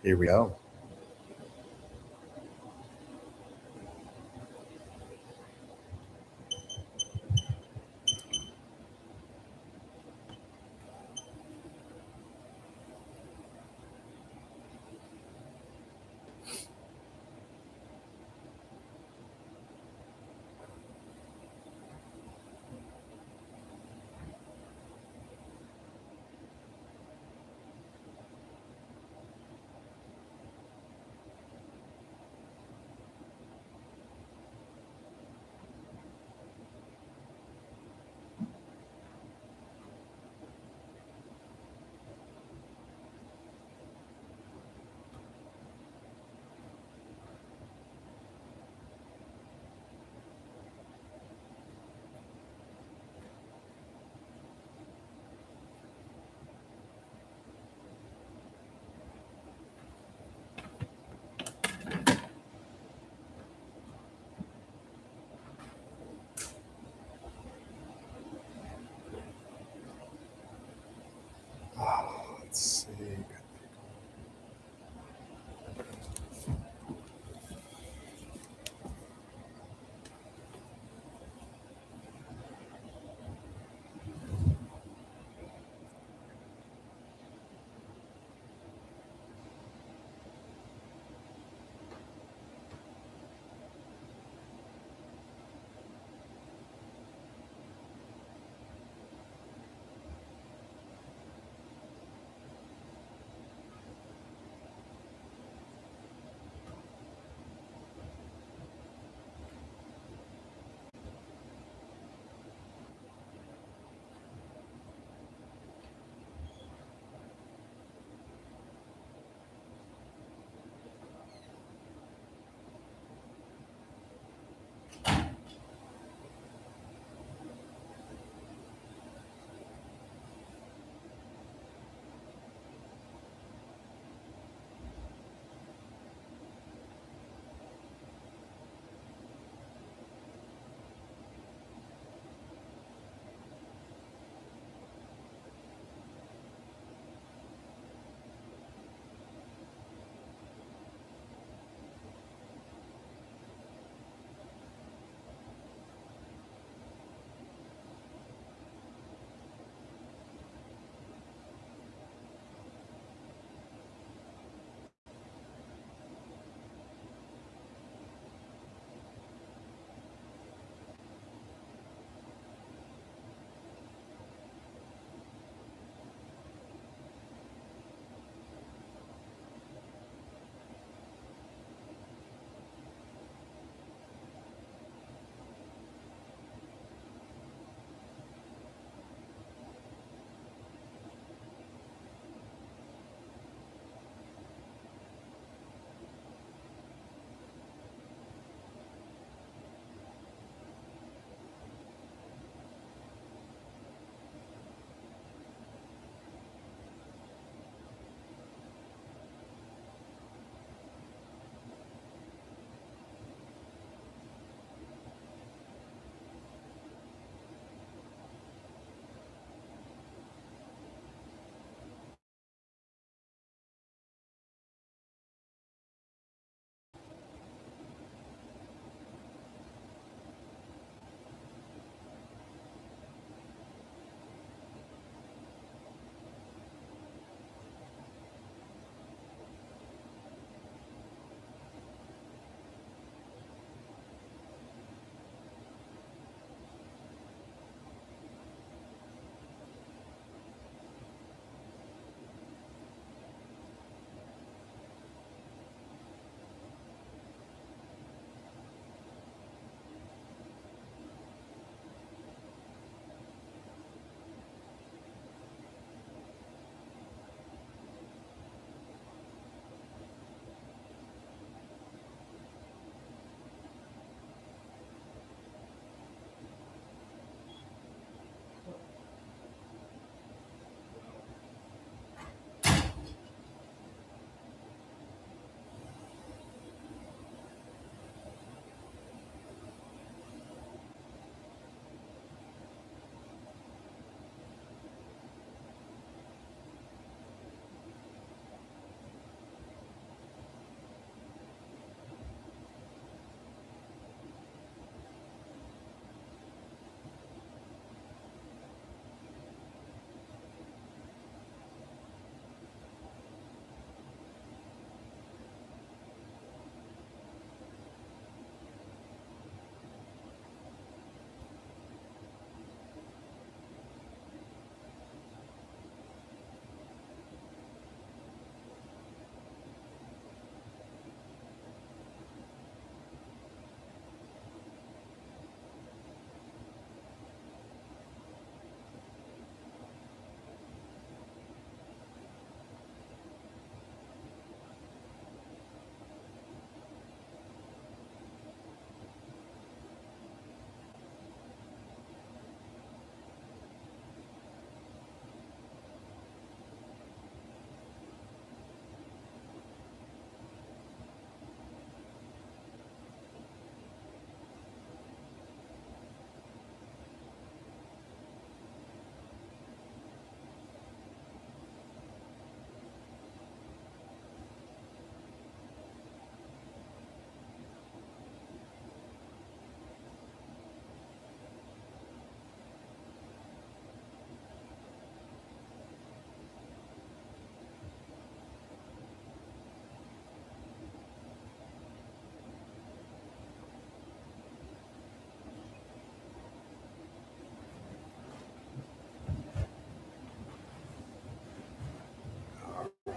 Here we go.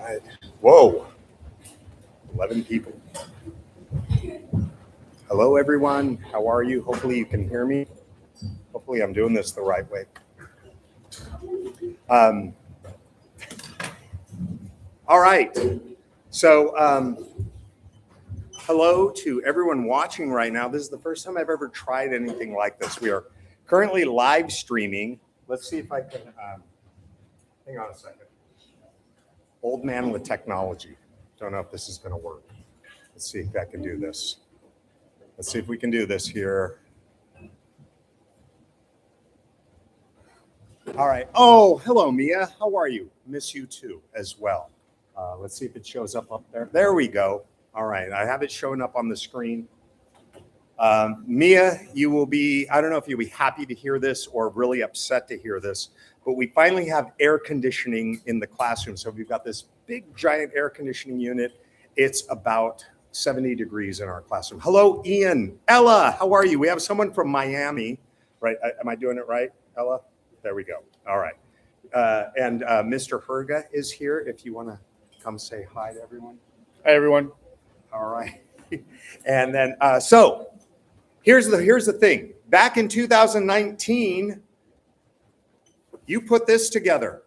right. Whoa. 11 people. Hello, everyone. How are you? Hopefully you can hear me. Hopefully I'm doing this the right way. All right. So hello to everyone watching right now. This is the first time I've ever tried anything like this. We are currently live streaming. Let's see if I can, hang on a second. Old man with technology. Don't know if this is going to work. Let's see if I can do this. Let's see if we can do this here. All right. Oh, hello, Mia. How are you? Miss you too as well. Let's see if it shows up there. There we go. All right. I have it showing up on the screen. Mia, you will be, I don't know if you'll be happy to hear this or really upset to hear this, but we finally have air conditioning in the classroom. So we've got this big, giant air conditioning unit. It's about 70 degrees in our classroom. Hello, Ian. Ella, how are you? We have someone from Miami, right? Am I doing it right, Ella? There we go. All right. And Mr. Herga is here if you want to come say hi to everyone. Hi, everyone. All right. And then, so here's the thing. Back in 2019, you put this together.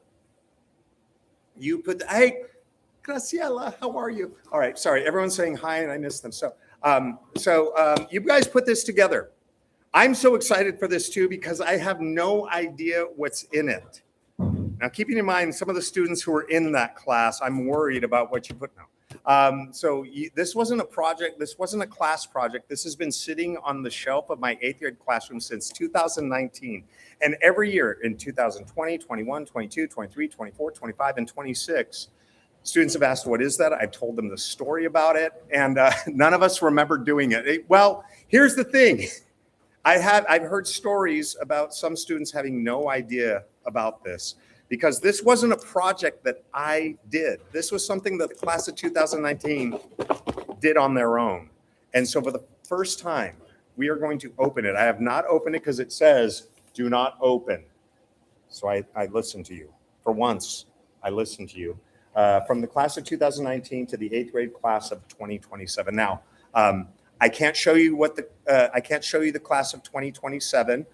You put, hey, Graciela, how are you? All right, sorry, everyone's saying hi and I missed them. So, you guys put this together. I'm so excited for this too because I have no idea what's in it. Now, keeping in mind some of the students who were in that class, I'm worried about what you put now. This wasn't a project. This wasn't a class project. This has been sitting on the shelf of my 8th grade classroom since 2019. And every year in 2020, 21, 22, 23, 24, 25, and 26, students have asked, what is that? I've told them the story about it. And none of us remember doing it. Well, here's the thing. I've heard stories about some students having no idea about this because this wasn't a project that I did. This was something that the class of 2019 did on their own. And so for the first time, we are going to open it. I have not opened it because it says, do not open. So I listened to you. For once, I listened to you. From the class of 2019 to the 8th grade class of 2027. Now, I can't show you what the class of 2027.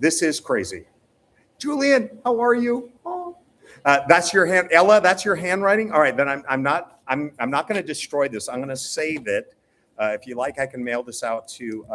This is crazy. Julian, how are you? Oh. That's your hand, Ella. That's your handwriting. All right, then I'm not going to destroy this. I'm going to save it. If you like, I can mail this out to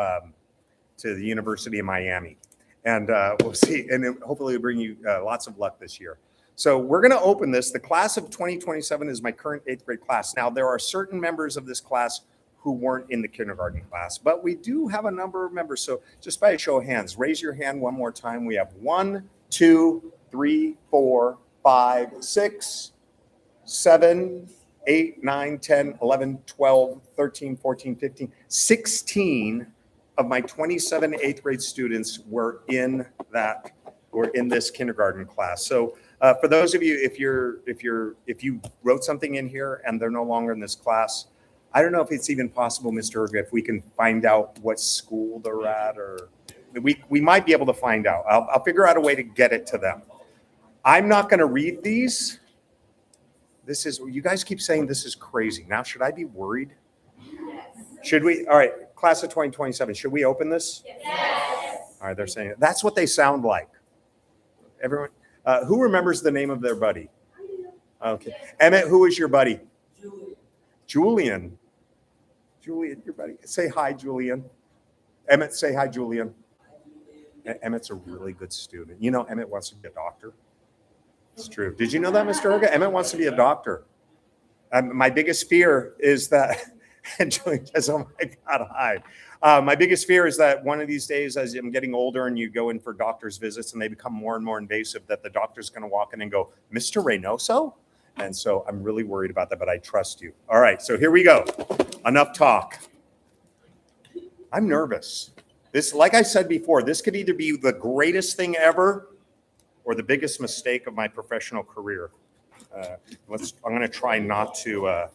the University of Miami, and we'll see. And hopefully, it'll bring you lots of luck this year. So we're going to open this. The class of 2027 is my current 8th grade class. Now, there are certain members of this class who weren't in the kindergarten class, but we do have a number of members. So just by a show of hands, raise your hand one more time. We have 1, 2, 3, 4, 5, 6, 7, 8, 9, 10, 11, 12, 13, 14, 15, 16 of my 27 8th grade students were in this kindergarten class. So for those of you, if you wrote something in here and they're no longer in this class, I don't know if it's even possible, Mr. Erga, if we can find out what school they're at, or we might be able to find out. I'll figure out a way to get it to them. I'm not going to read these. You guys keep saying this is crazy. Now, should I be worried? Yes. Should we? All right, class of 2027, should we open this? Yes. All right, they're saying it. That's what they sound like. Everyone, who remembers the name of their buddy? Okay. Emmett, who is your buddy? Julian. Julian, your buddy. Say hi, Julian. Emmett, say hi, Julian. Emmett's a really good student. You know, Emmett wants to be a doctor. It's true. Did you know that, Mr. Erga? Emmett wants to be a doctor. My biggest fear is that, and Julian says, oh my God, hi. My biggest fear is that one of these days, as I'm getting older and you go in for doctor's visits and they become more and more invasive, that the doctor's going to walk in and go, Mr. Reynoso? And so I'm really worried about that, but I trust you. All right, so here we go. Enough talk. I'm nervous. This, like I said before, this could either be the greatest thing ever or the biggest mistake of my professional career. I'm going to try not to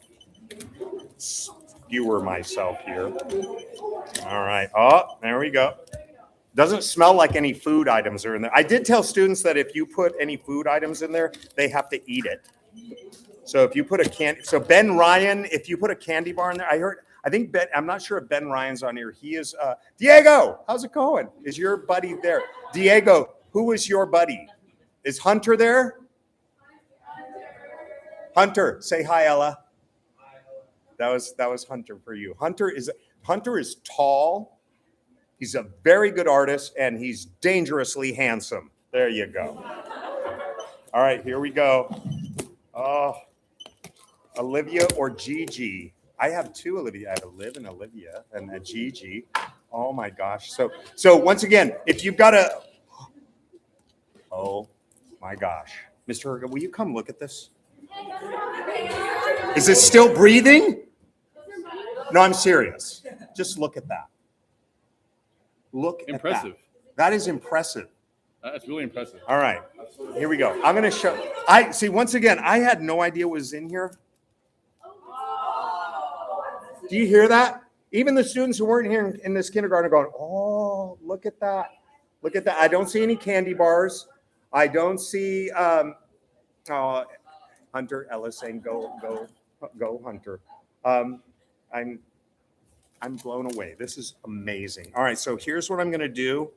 skewer myself here. All right. Oh, there we go. Doesn't smell like any food items are in there. I did tell students that if you put any food items in there, they have to eat it. So if you put a so Ben Ryan, if you put a candy bar in there, I think Ben, I'm not sure if Ben Ryan's on here. He is, Diego, how's it going? Is your buddy there? Diego, who is your buddy? Is Hunter there? Hunter, say hi, Ella. That was Hunter for you. Hunter is tall. He's a very good artist, and he's dangerously handsome. There you go. All right, here we go. Oh, Olivia or Gigi. I have two Olivia. I have Liv and Olivia and a Gigi. Oh my gosh. So once again, if you've got a, oh my gosh. Mr. Herga, will you come look at this? Is it still breathing? No, I'm serious. Just look at that. Look impressive. At that. That is impressive. That's really impressive. All right, here we go. I'm going to show. See, once again, I had no idea what was in here. Do you hear that? Even the students who weren't here in this kindergarten are going, oh, look at that. Look at that. I don't see any candy bars. I don't see Hunter, Ellis saying, go, Hunter. I'm blown away. This is amazing. All right, so here's what I'm going to do.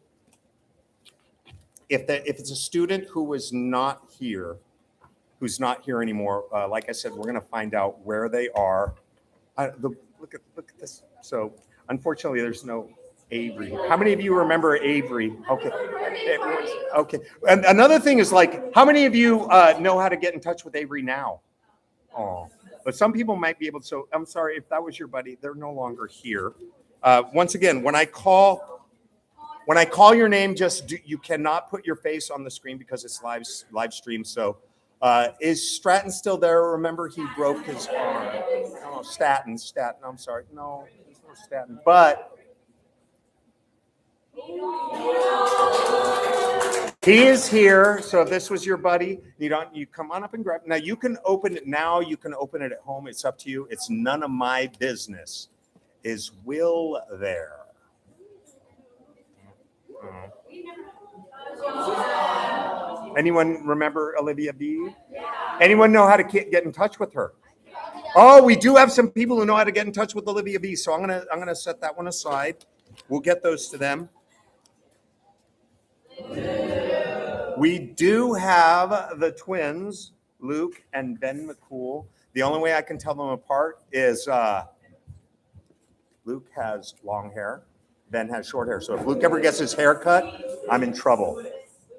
If it's a student who was not here, who's not here anymore, like I said, we're going to find out where they are. Look at this. So unfortunately, there's no Avery. How many of you remember Avery? Okay. Okay. And another thing is, like, how many of you know how to get in touch with Avery now? Oh, but some people might be able to. So I'm sorry if that was your buddy. They're no longer here. Once again, when I call your name, you cannot put your face on the screen because it's live stream. So is Stratton still there? Remember, he broke his arm. Oh, Staten. I'm sorry. No, there's no Staten. But he is here. So if this was your buddy, you come on up and grab it. Now you can open it now. You can open it at home. It's up to you. It's none of my business. Is Will there? Anyone remember Olivia B? Anyone know how to get in touch with her? Oh, we do have some people who know how to get in touch with Olivia B. So I'm gonna set that one aside. We'll get those to them. We do have the twins, Luke and Ben McCool. The only way I can tell them apart is Luke has long hair, Ben has short hair. So if Luke ever gets his hair cut, I'm in trouble.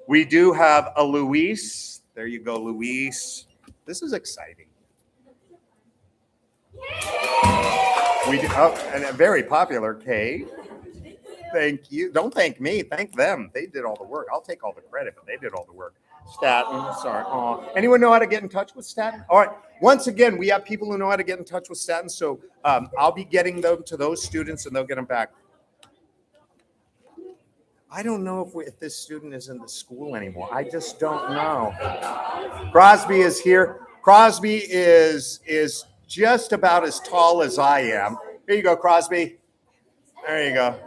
We do have a Luis. There you go, Luis. This is exciting. And a very popular Kay. Thank you. Don't thank me. Thank them. They did all the work. I'll take all the credit, but they did all the work. Staten. Sorry. Anyone know how to get in touch with Staten? All right. Once again, we have people who know how to get in touch with Staten. So I'll be getting them to those students, and they'll get them back. I don't know if this student is in the school anymore. I just don't know. Crosby is here. Crosby is just about as tall as I am. Here you go, Crosby. There you go.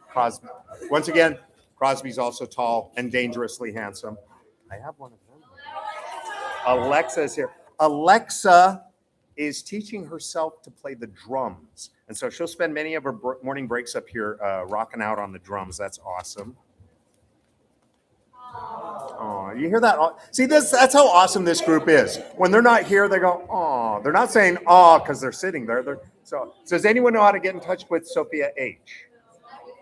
Crosby. Once again, Crosby's also tall and dangerously handsome. I have one of them. Alexa is here. Alexa is teaching herself to play the drums. And so she'll spend many of her morning breaks up here rocking out on the drums. That's awesome. Oh, you hear that? See, that's how awesome this group is. When they're not here, they go, oh. They're not saying, oh, because they're sitting there. So does anyone know how to get in touch with Sophia H?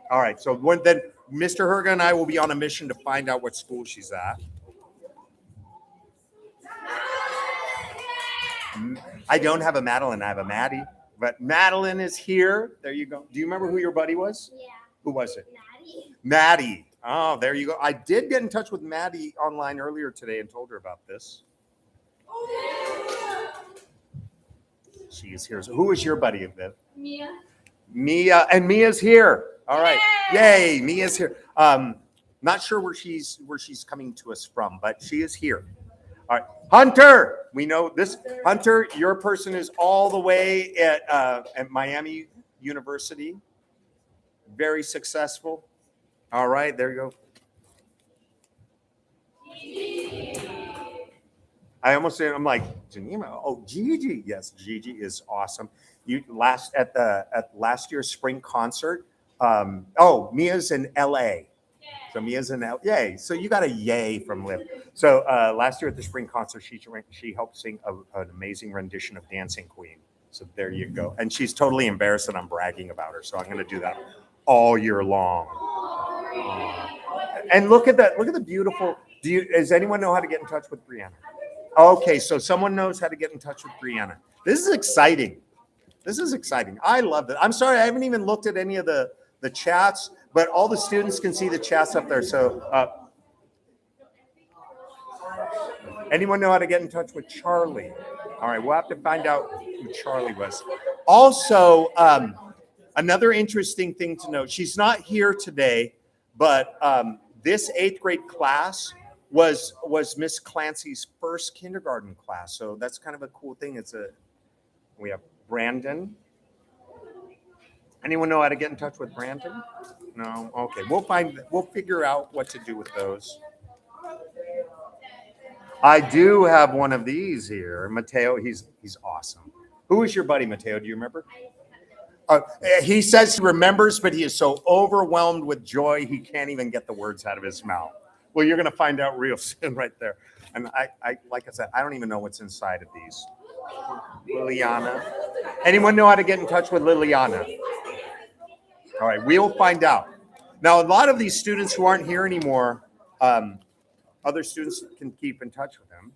All right, so then Mr. Herga and I will be on a mission to find out what school she's at. I don't have a Madeline, I have a Maddie. But Madeline is here. There you go. Do you remember who your buddy was? Yeah. Who was it? Maddie. Oh, there you go. I did get in touch with Maddie online earlier today and told her about this. She is here. So who is your buddy, Viv? Mia. Mia, and Mia's here. All right. Yay, Mia's here. Not sure where she's coming to us from, but she is here. All right. Hunter, we know this. Hunter, your person is all the way at Miami University. Very successful. All right, there you go. I almost said, I'm like, Geneva. Oh, Gigi. Yes, Gigi is awesome. You at last year's spring concert. Mia's in LA. So Mia's in LA. Yay. So you got a yay from Liv. So last year at the spring concert, she helped sing an amazing rendition of Dancing Queen. So there you go. And she's totally embarrassed that I'm bragging about her. So I'm going to do that all year long. And look at that. Look at the beautiful. Does anyone know how to get in touch with Brianna? Okay, so someone knows how to get in touch with Brianna. This is exciting. This is exciting. I love it. I'm sorry, I haven't even looked at any of the chats, but all the students can see the chats up there. So anyone know how to get in touch with Charlie? All right, we'll have to find out who Charlie was. Also, another interesting thing to note, she's not here today, but this 8th grade class was Miss Clancy's first kindergarten class. So that's kind of a cool thing. We have Brandon. Anyone know how to get in touch with Brandon? No? Okay, we'll figure out what to do with those. I do have one of these here. Mateo, he's awesome. Who is your buddy, Mateo? Do you remember? He says he remembers, but he is so overwhelmed with joy he can't even get the words out of his mouth. Well, you're going to find out real soon right there. And I like I said, I don't even know what's inside of these. Liliana. Anyone know how to get in touch with Liliana? All right, we'll find out. Now, a lot of these students who aren't here anymore, other students can keep in touch with them.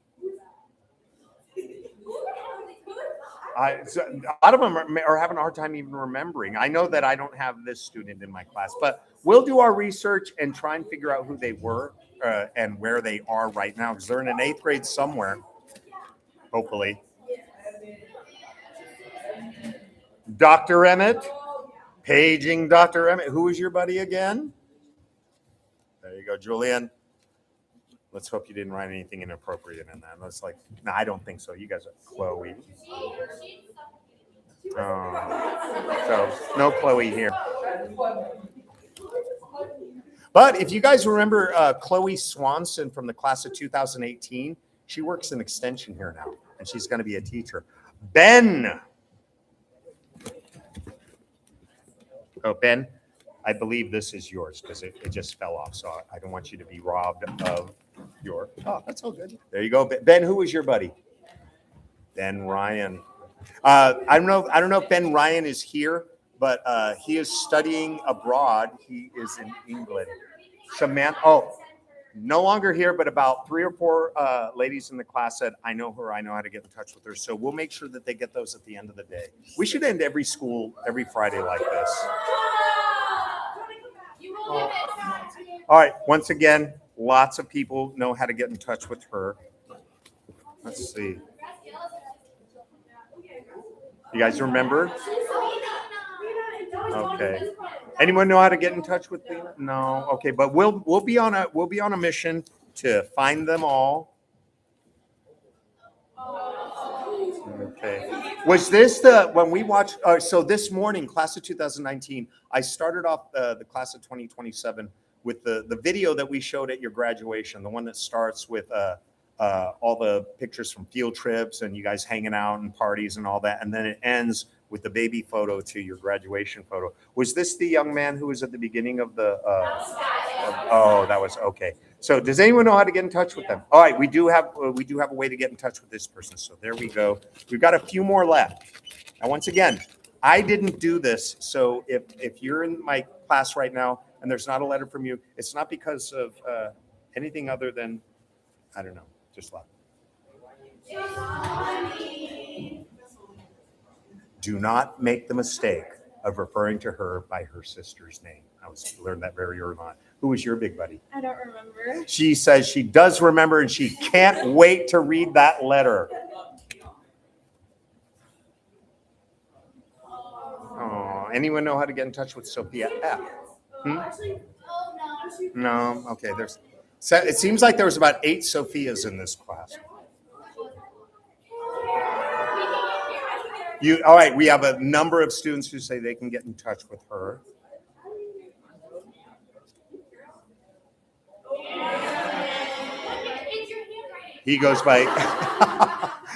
So a lot of them are having a hard time even remembering. I know that I don't have this student in my class, but we'll do our research and try and figure out who they were and where they are right now, because they're in an 8th grade somewhere, hopefully. Dr. Emmett, paging Dr. Emmett. Who is your buddy again? There you go, Julian. Let's hope you didn't write anything inappropriate in that. Let's no, I don't think so. You guys are Chloe. So no Chloe here. But if you guys remember Chloe Swanson from the class of 2018, she works in extension here now, and she's going to be a teacher. Ben. Oh, Ben, I believe this is yours because it just fell off. So I don't want you to be robbed of your. Oh, that's all good. There you go. Ben, who was your buddy? Ben Ryan. I don't know if Ben Ryan is here, but he is studying abroad. He is in England. Samantha, no longer here, but about 3 or 4 ladies in the class said, I know her, I know how to get in touch with her. So we'll make sure that they get those at the end of the day. We should end every school every Friday like this. All right, once again, lots of people know how to get in touch with her. Let's see. You guys remember? Okay. Anyone know how to get in touch with Lena? No. Okay, but we'll be on a mission to find them all. Okay. Was this when we watched? So this morning, class of 2019, I started off the class of 2027 with the video that we showed at your graduation, the one that starts with all the pictures from field trips and you guys hanging out and parties and all that, and then it ends with the baby photo to your graduation photo. Was this the young man who was at the beginning of the? Oh, that was okay. So does anyone know how to get in touch with them? All right, we do have a way to get in touch with this person. So there we go. We've got a few more left. And once again, I didn't do this. So if you're in my class right now and there's not a letter from you, it's not because of anything other than, I don't know, just love. Do not make the mistake of referring to her by her sister's name. I learned that very early on. Who was your big buddy? I don't remember. She says she does remember and she can't wait to read that letter. Oh, anyone know how to get in touch with Sophia F? No. Okay. It seems like there was about 8 Sophias in this class. All right, we have a number of students who say they can get in touch with her. He goes by,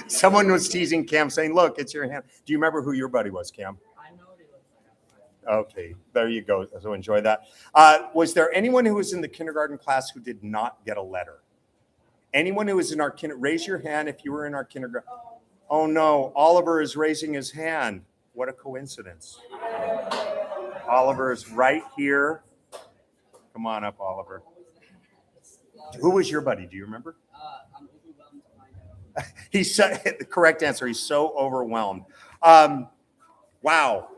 someone was teasing Cam saying, look, it's your hand. Do you remember who your buddy was, Cam? I know what he looks like. Okay, there you go. So enjoy that. Was there anyone who was in the kindergarten class who did not get a letter? Anyone who was in our raise your hand if you were in our kindergarten. Oh no, Oliver is raising his hand. What a coincidence. Oliver is right here. Come on up, Oliver. Who was your buddy? Do you remember? I'm overwhelmed to find out. He's the correct answer. He's so overwhelmed. Wow.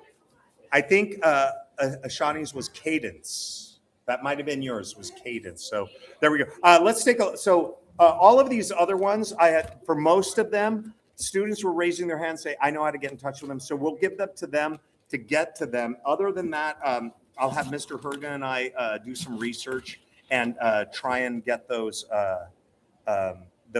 I think Ashani's was Cadence. That might have been yours, was Cadence. So there we go. Let's take a, so all of these other ones, I had, for most of them, students were raising their hands, say, I know how to get in touch with them. So we'll give them to them to get to them. Other than that, I'll have Mr. Herga and I do some research and try and get those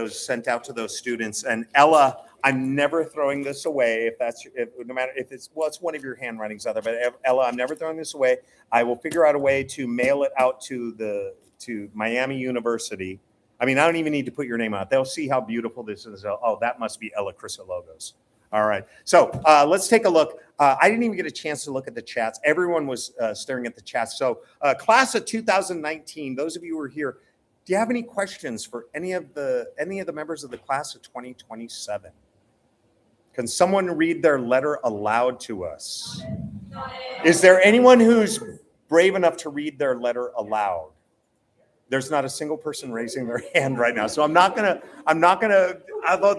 sent out to those students. And Ella, I'm never throwing this away. If that's, no matter if it's, well, it's one of your handwritings out there, but Ella, I'm never throwing this away. I will figure out a way to mail it out to Miami University. I mean, I don't even need to put your name out. They'll see how beautiful this is. Oh, that must be Ella Crisologos. All right. So let's take a look. I didn't even get a chance to look at the chats. Everyone was staring at the chats. So class of 2019, those of you who are here, do you have any questions for any of the members of the class of 2027? Can someone read their letter aloud to us? Is there anyone who's brave enough to read their letter aloud? There's not a single person raising their hand right now. So I'm not gonna, although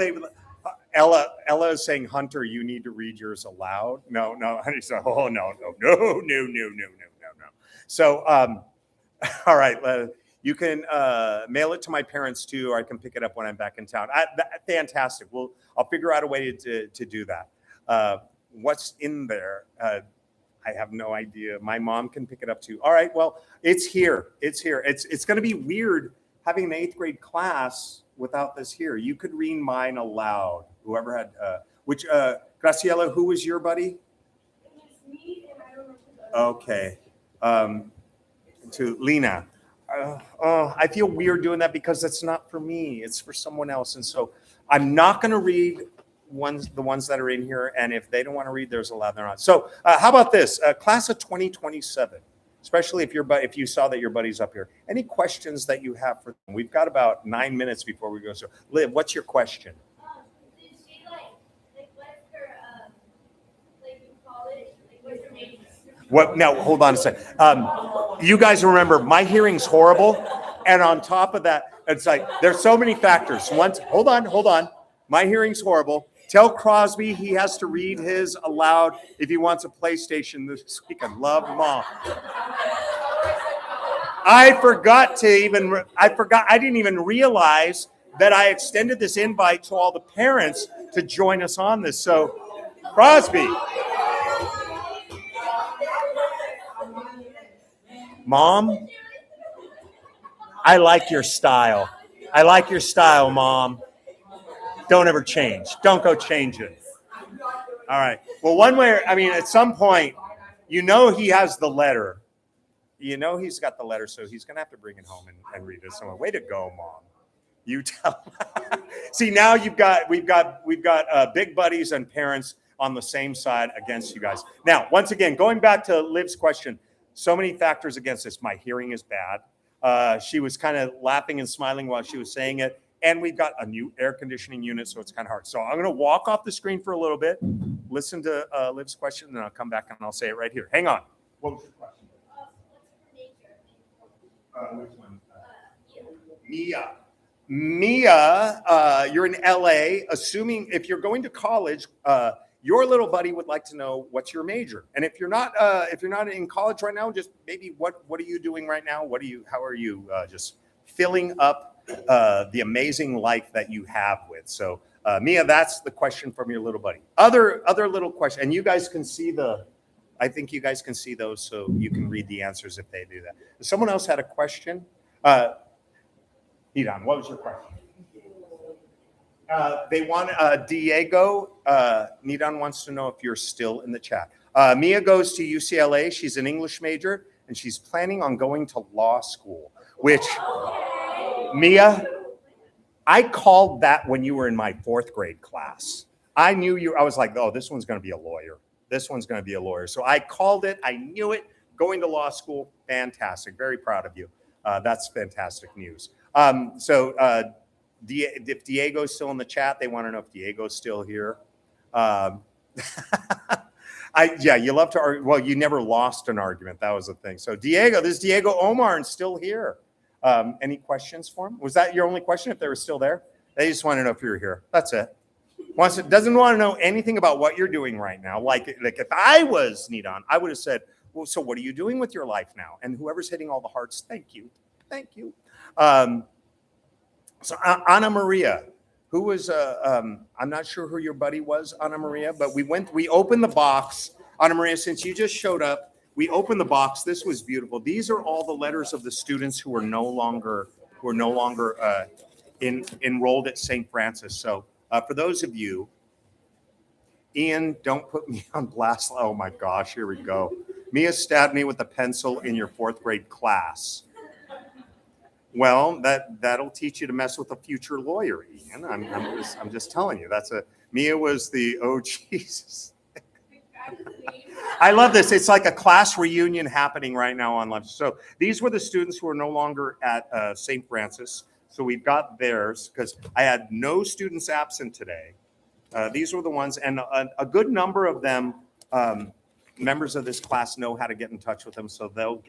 Ella is saying, Hunter, you need to read yours aloud. No, honey, so, oh, no. So, all right, you can mail it to my parents too, or I can pick it up when I'm back in town. Fantastic. I'll figure out a way to do that. What's in there? I have no idea. My mom can pick it up too. All right, well, it's here. It's going to be weird having an 8th grade class without this here. You could read mine aloud. Whoever had, Graciela, who was your buddy? It was me, and I don't know who the other Okay. To Lena. I feel weird doing that because it's not for me. It's for someone else. And so I'm not going to read the ones that are in here. And if they don't want to read, there's a lot they're not. So how about this? Class of 2027, especially if you saw that your buddy's up here. Any questions that you have for them? We've got about 9 minutes before we go. So Liv, what's your question? did she what's her in college? What's her major? What? Now, hold on a second. You guys remember, my hearing's horrible. And on top of that, it's like, there's so many factors. Hold on. My hearing's horrible. Tell Crosby he has to read his aloud if he wants a PlayStation this week. I love Mom. I didn't even realize that I extended this invite to all the parents to join us on this. So, Crosby. Mom, I like your style. Mom. Don't ever change. Don't go changing. All right. Well, one way, at some point, he has the letter. He's got the letter, so he's going to have to bring it home and read it somewhere. Way to go, Mom. You tell. See, now we've got big buddies and parents on the same side against you guys. Now, once again, going back to Liv's question, so many factors against this. My hearing is bad. She was kind of laughing and smiling while she was saying it. And we've got a new air conditioning unit, so it's kind of hard. So I'm going to walk off the screen for a little bit, listen to Liv's question, and then I'll come back and I'll say it right here. Hang on. What was your question? What's her major? Which one? Mia, you're in LA. Assuming if you're going to college, your little buddy would like to know what's your major. And if you're not in college right now, just maybe what are you doing right now? How are you just filling up the amazing life that you have with? So Mia, that's the question from your little buddy. Other little question, and you guys can see I think you guys can see those, so you can read the answers if they do that. Someone else had a question. Nidan, what was your question? They want Diego. Nidan wants to know if you're still in the chat. Mia goes to UCLA. She's an English major, and she's planning on going to law school, which, Mia, I called that when you were in my 4th grade class. I knew you. I was like, oh, this one's going to be a lawyer. This one's going to be a lawyer. So I called it. I knew it. Going to law school, fantastic. Very proud of you. That's fantastic news. If Diego's still in the chat, they want to know if Diego's still here. You love to argue. Well, you never lost an argument. That was the thing. So Diego, this is Diego Omar, and still here. Any questions for him? Was that your only question? If they were still there, they just want to know if you're here. That's it. Doesn't want to know anything about what you're doing right now. Like if I was Nidon, I would have said, well, so what are you doing with your life now? And whoever's hitting all the hearts, thank you. So Ana Maria, who was, I'm not sure who your buddy was, Ana Maria, but we opened the box. Ana Maria, since you just showed up, we opened the box. This was beautiful. These are all the letters of the students who are no longer enrolled at St. Francis. So for those of you, Ian, don't put me on blast. Oh my gosh, here we go. Mia stabbed me with a pencil in your 4th grade class. Well, that'll teach you to mess with a future lawyer, Ian. I'm just telling you. Mia was the, oh Jesus. I love this. It's like a class reunion happening right now on lunch. So these were the students who are no longer at St. Francis. So we've got theirs because I had no students absent today. These were the ones, and a good number of them, members of this class, know how to get in touch with them. So they'll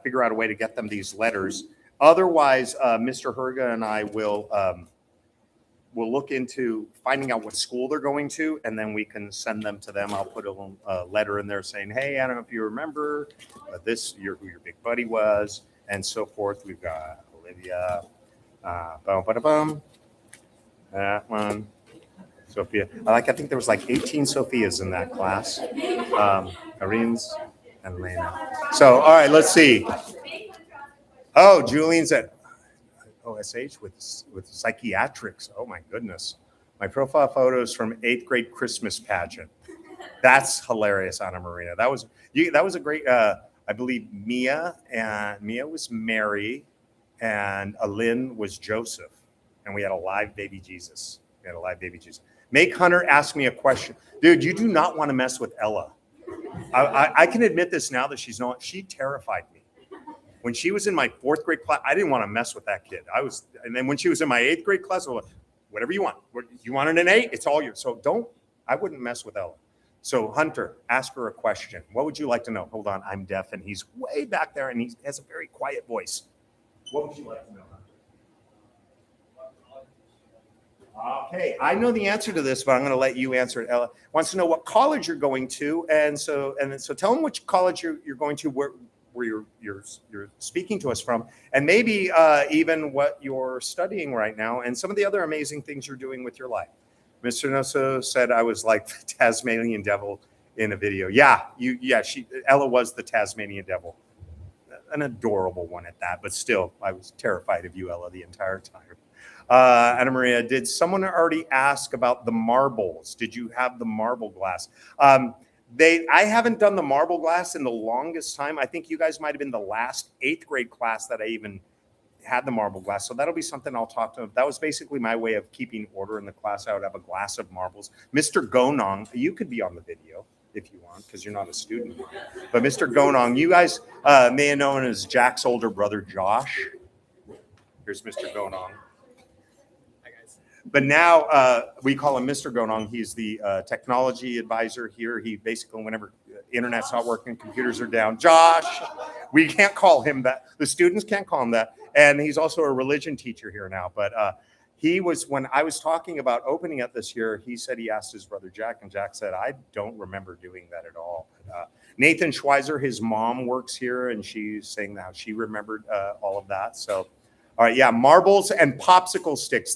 figure out a way to get them these letters. Otherwise, Mr. Herga and I will look into finding out what school they're going to, and then we can send them to them. I'll put a letter in there saying, hey, I don't know if you remember who your big buddy was, and so forth. We've got Olivia, that one, Sophia. I think there was like 18 Sophias in that class. Karin's and Lena. So, all right, let's see. Oh, Julian's at OSH with psychiatrics. Oh my goodness. My profile photos from 8th grade Christmas pageant. That's hilarious, Ana Maria. That was a great, I believe Mia was Mary and Alin was Joseph. And we had a live baby Jesus. Make Hunter ask me a question. Dude, you do not want to mess with Ella. I can admit this now that she terrified me. When she was in my 4th grade class, I didn't want to mess with that kid. And then when she was in my 8th grade class, I was like, whatever you want. You wanted an 8? It's all yours. So I wouldn't mess with Ella. So Hunter, ask her a question. What would you like to know? Hold on, I'm deaf and he's way back there and he has a very quiet voice. What would you like to know, Hunter? Okay, I know the answer to this, but I'm going to let you answer it. Ella wants to know what college you're going to, and so tell them which college you're going to, where you're speaking to us from, and maybe even what you're studying right now, and some of the other amazing things you're doing with your life. Mr. Nosso said I was like the Tasmanian devil in a video. Yeah, Ella was the Tasmanian devil, an adorable one at that, but still, I was terrified of you, Ella, the entire time. Ana Maria, did someone already ask about the marbles? Did you have the marble glass? I haven't done the marble glass in the longest time. I think you guys might have been the last 8th grade class that I even had the marble glass. So that'll be something I'll talk to them. That was basically my way of keeping order in the class. I would have a glass of marbles. Mr. Gonong, you could be on the video if you want, because you're not a student. But Mr. Gonong, you guys may have known as Jack's older brother, Josh. Here's Mr. Gonong. But now we call him Mr. Gonong. He's the technology advisor here. He basically, whenever internet's not working, computers are down. Josh, we can't call him that. The students can't call him that. And he's also a religion teacher here now. But he was, when I was talking about opening it this year, he said he asked his brother Jack, and Jack said, I don't remember doing that at all. Nathan Schweizer, his mom works here, and she's saying how she remembered all of that. So, all right, yeah, marbles and popsicle sticks.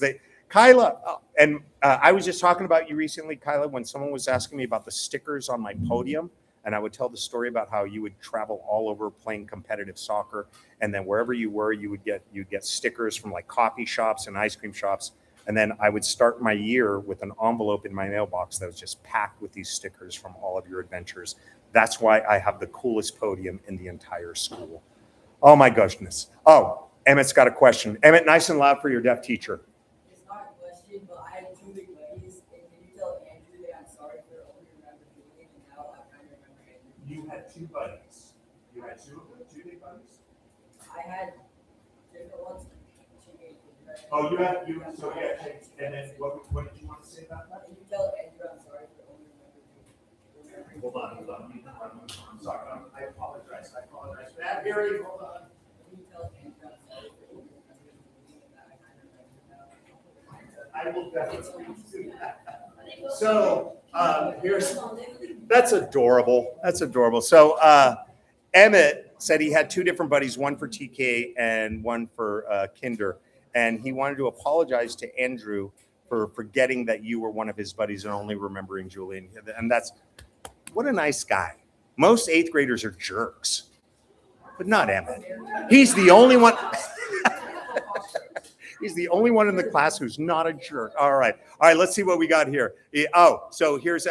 Kyla, and I was just talking about you recently, Kyla, when someone was asking me about the stickers on my podium, and I would tell the story about how you would travel all over playing competitive soccer, and then wherever you were, you'd get stickers from like coffee shops and ice cream shops, and then I would start my year with an envelope in my mailbox that was just packed with these stickers from all of your adventures. That's why I have the coolest podium in the entire school. Oh my goodness. Oh, Emmett's got a question. Emmett, nice and loud for your deaf teacher. It's not a question, but I had two big buddies, and can you tell Andrew that I'm sorry for only remembering Julian, and now I kind of remember Andrew. You had two buddies. You had two big buddies? I had different ones. Oh, you had, and then what did you want to say about that? Can you tell Andrew I'm sorry for only remembering Hold on. I'm sorry. I apologize. Bad hearing, hold on. Can you tell Andrew I'm sorry for only remembering Julian, and that I kind of remember now? I will definitely do that. So, that's adorable. That's adorable. So, Emmett said he had two different buddies, one for TK and one for Kinder. And he wanted to apologize to Andrew for forgetting that you were one of his buddies and only remembering Julian. And that's, what a nice guy. Most eighth graders are jerks, but not Emmett. He's the only one. He's the only one in the class who's not a jerk. All right, let's see what we got here. Oh, so here's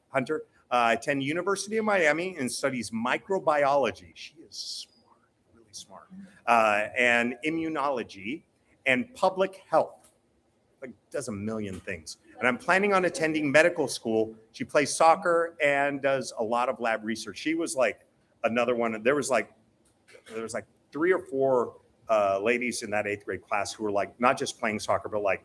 Hunter. Attend University of Miami and studies microbiology. She is smart, really smart. And immunology and public health. Like, does a million things. And I'm planning on attending medical school. She plays soccer and does a lot of lab research. She was like another one. There was like 3 or 4 ladies in that 8th grade class who were like not just playing soccer, but like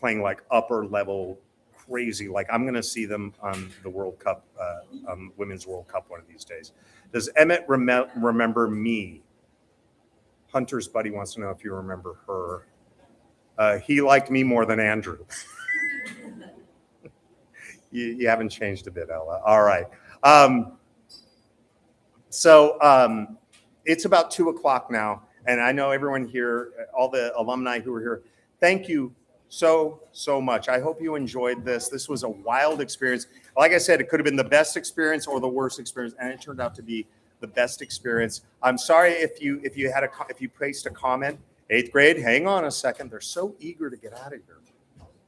playing like upper level crazy. Like, I'm going to see them on the World Cup, Women's World Cup one of these days. Does Emmett remember me? Hunter's buddy wants to know if you remember her. He liked me more than Andrew. You haven't changed a bit, Ella. All right. So it's about 2 o'clock now. And I know everyone here, all the alumni who are here, thank you so much. I hope you enjoyed this. This was a wild experience. Like I said, it could have been the best experience or the worst experience, and it turned out to be the best experience. I'm sorry if you placed a comment. 8th grade, hang on a second. They're so eager to get out of here.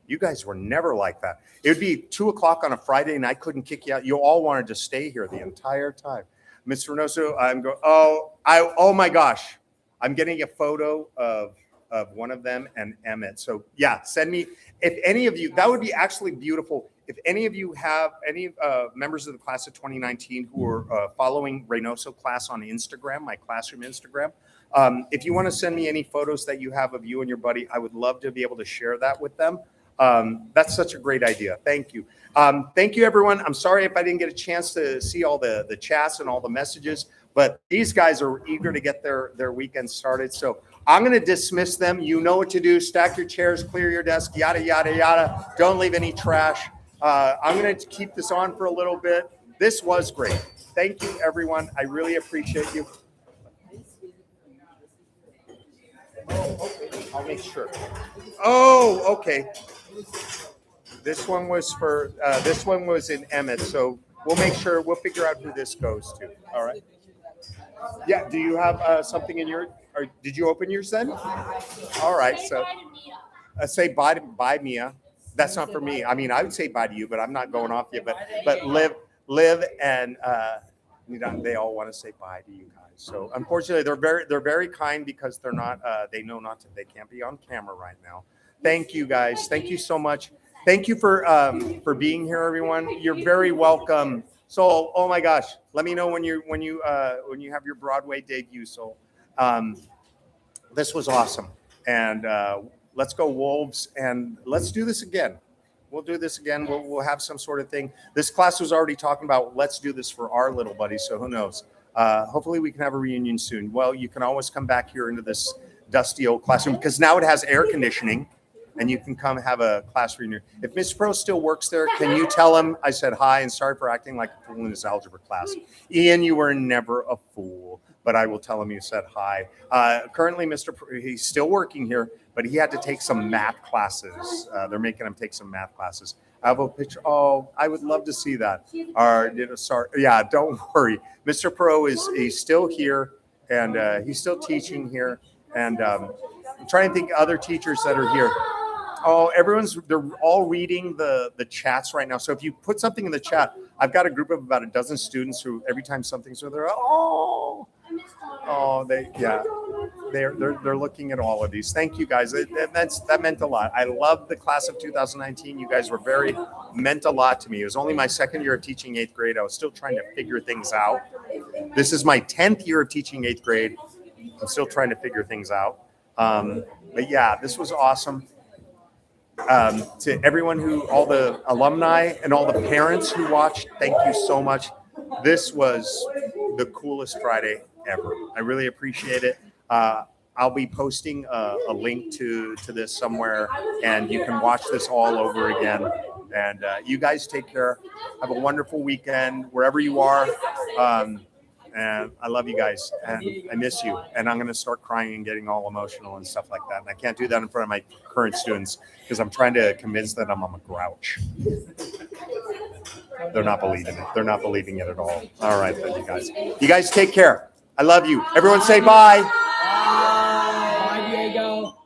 You guys were never like that. It would be 2 o'clock on a Friday, and I couldn't kick you out. You all wanted to stay here the entire time. Mr. Reynoso, I'm going. Oh my gosh. I'm getting a photo of one of them and Emmett. So yeah, send me, if any of you, that would be actually beautiful. If any of you have any members of the class of 2019 who are following Reynoso class on Instagram, my classroom Instagram, if you want to send me any photos that you have of you and your buddy, I would love to be able to share that with them. That's such a great idea. Thank you. Thank you, everyone. I'm sorry if I didn't get a chance to see all the chats and all the messages, but these guys are eager to get their weekend started. So I'm going to dismiss them. You know what to do. Stack your chairs, clear your desk, yada, yada, yada. Don't leave any trash. I'm going to keep this on for a little bit. This was great. Thank you, everyone. I really appreciate you. Oh, okay. I'll make sure. Oh, okay. This one was for, this one was in Emmett. So we'll make sure, we'll figure out who this goes to. All right. Yeah. Do you have something in your, or did you open yours then? All right. So say bye to Mia. That's not for me. I mean, I would say bye to you, but I'm not going off yet. But Liv and they all want to say bye to you guys. So unfortunately, they're very kind because they're not. They know not to. They can't be on camera right now. Thank you guys. Thank you so much. Thank you for being here, everyone. You're very welcome. So, oh my gosh, let me know when you have your Broadway debut. So, this was awesome, and let's go Wolves, and let's do this again. We'll do this again. We'll have some sort of thing. This class was already talking about let's do this for our little buddies. So who knows? Hopefully we can have a reunion soon. Well, you can always come back here into this dusty old classroom because now it has air conditioning. And you can come have a class reunion. If Mr. Pro still works there, can you tell him I said hi and sorry for acting like a fool in his algebra class? Ian, you were never a fool, but I will tell him you said hi. Currently, Mr. Pro, he's still working here, but he had to take some math classes. They're making him take some math classes. I have a picture. Oh, I would love to see that. Sorry. Yeah, don't worry. Mr. Pro he's still here, and he's still teaching here. And I'm trying to think of other teachers that are here. Oh, they're all reading the chats right now. So if you put something in the chat, I've got a group of about a dozen students who every time something's so they're they're looking at all of these. Thank you guys. That meant a lot. I love the class of 2019. You guys meant a lot to me. It was only my second year of teaching 8th grade. I was still trying to figure things out. This is my 10th year of teaching 8th grade. I'm still trying to figure things out. But yeah, this was awesome. To everyone all the alumni and all the parents who watched, thank you so much. This was the coolest Friday ever. I really appreciate it. I'll be posting a link to this somewhere, and you can watch this all over again. And you guys take care. Have a wonderful weekend wherever you are. And I love you guys, and I miss you. And I'm going to start crying and getting all emotional and stuff like that. And I can't do that in front of my current students because I'm trying to convince them I'm a grouch. They're not believing it. They're not believing it at all. All right, then, you guys. You guys take care. I love you. Everyone say bye. Bye, Diego.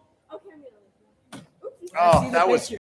Oh, that was